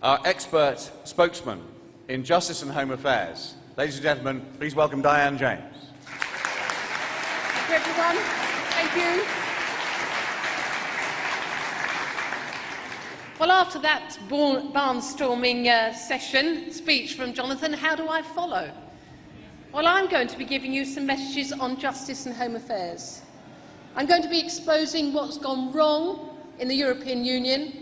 our expert spokesman in justice and home affairs. Ladies and gentlemen, please welcome Diane James. Thank you, everyone. Thank you. Well, after that barnstorming speech from Jonathan, how do I follow? Well, I'm going to be giving you some messages on justice and home affairs. I'm going to be exposing what's gone wrong in the European Union,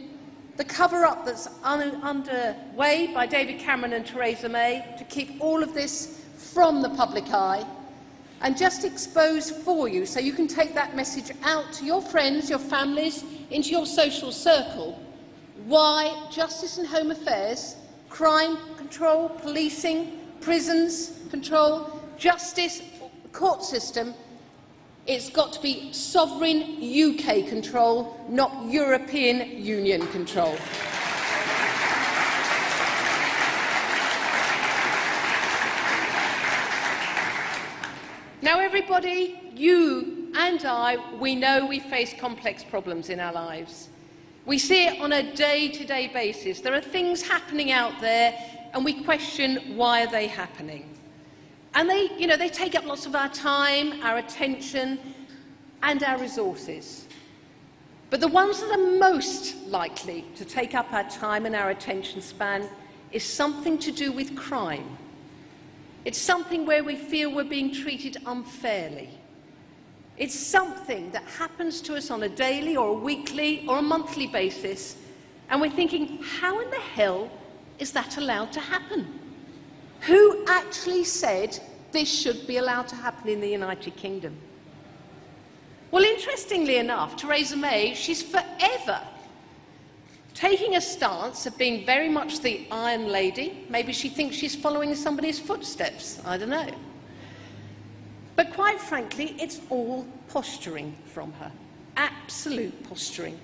the cover-up that's underway by David Cameron and Theresa May to keep all of this from the public eye, and just expose for you, so you can take that message out to your friends, your families, into your social circle, why justice and home affairs, crime control, policing, prisons control, justice, the court system, it's got to be sovereign UK control, not European Union control. Now, everybody, you and I, we know we face complex problems in our lives. We see it on a day-to-day basis. There are things happening out there, and we question, why are they happening? And they take up lots of our time, our attention, and our resources. But the ones that are most likely to take up our time and our attention span is something to do with crime. It's something where we feel we're being treated unfairly. It's something that happens to us on a daily or a weekly or a monthly basis, and we're thinking, how in the hell is that allowed to happen? Who actually said this should be allowed to happen in the United Kingdom? Well, interestingly enough, Theresa May, she's forever taking a stance of being very much the Iron Lady. Maybe she thinks she's following somebody's footsteps, I don't know. But quite frankly, it's all posturing from her, absolute posturing.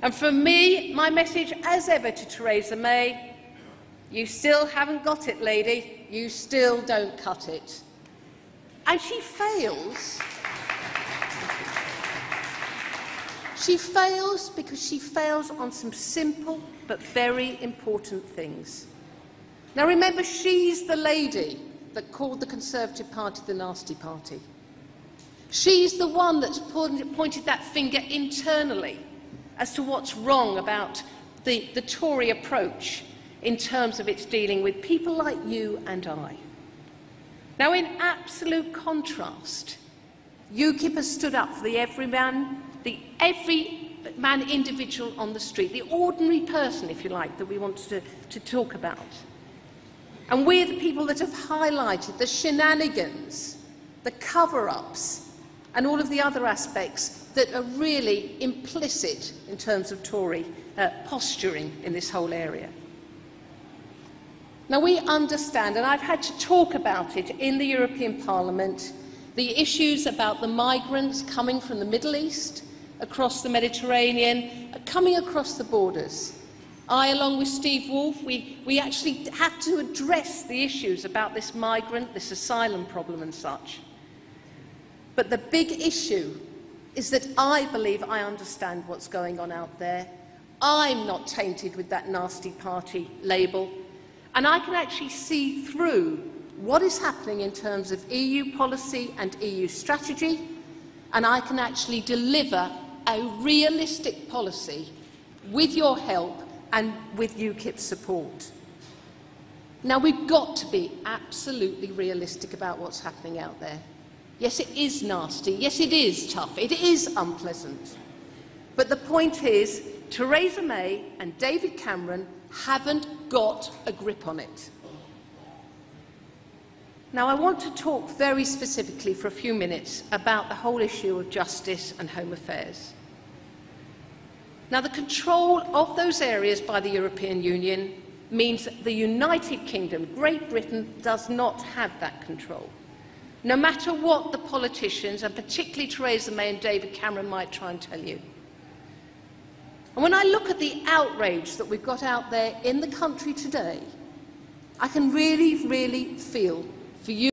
And for me, my message, as ever, to Theresa May, you still haven't got it, lady. You still don't cut it. And she fails. She fails because she fails on some simple but very important things. Now remember, she's the lady that called the Conservative Party the nasty party. She's the one that's pointed that finger internally as to what's wrong about the Tory approach in terms of its dealing with people like you and I. Now, in absolute contrast, UKIP has stood up for the everyman individual on the street, the ordinary person, if you like, that we want to talk about. And we're the people that have highlighted the shenanigans, the cover-ups, and all of the other aspects that are really implicit in terms of Tory posturing in this whole area. Now, we understand, and I've had to talk about it in the European Parliament, the issues about the migrants coming from the Middle East, across the Mediterranean, coming across the borders. I, along with Steve Wolf, we actually have to address the issues about this migrant, this asylum problem and such. But the big issue is that I believe I understand what's going on out there. I'm not tainted with that nasty party label. And I can actually see through what is happening in terms of EU policy and EU strategy, and I can actually deliver a realistic policy with your help and with UKIP's support. Now, we've got to be absolutely realistic about what's happening out there. Yes, it is nasty. Yes, it is tough. It is unpleasant. But the point is, Theresa May and David Cameron haven't got a grip on it. Now, I want to talk very specifically for a few minutes about the whole issue of justice and home affairs. Now, the control of those areas by the European Union means that the United Kingdom, Great Britain, does not have that control, no matter what the politicians, and particularly Theresa May and David Cameron, might try and tell you. And when I look at the outrage that we've got out there in the country today, I can really, really feel for you.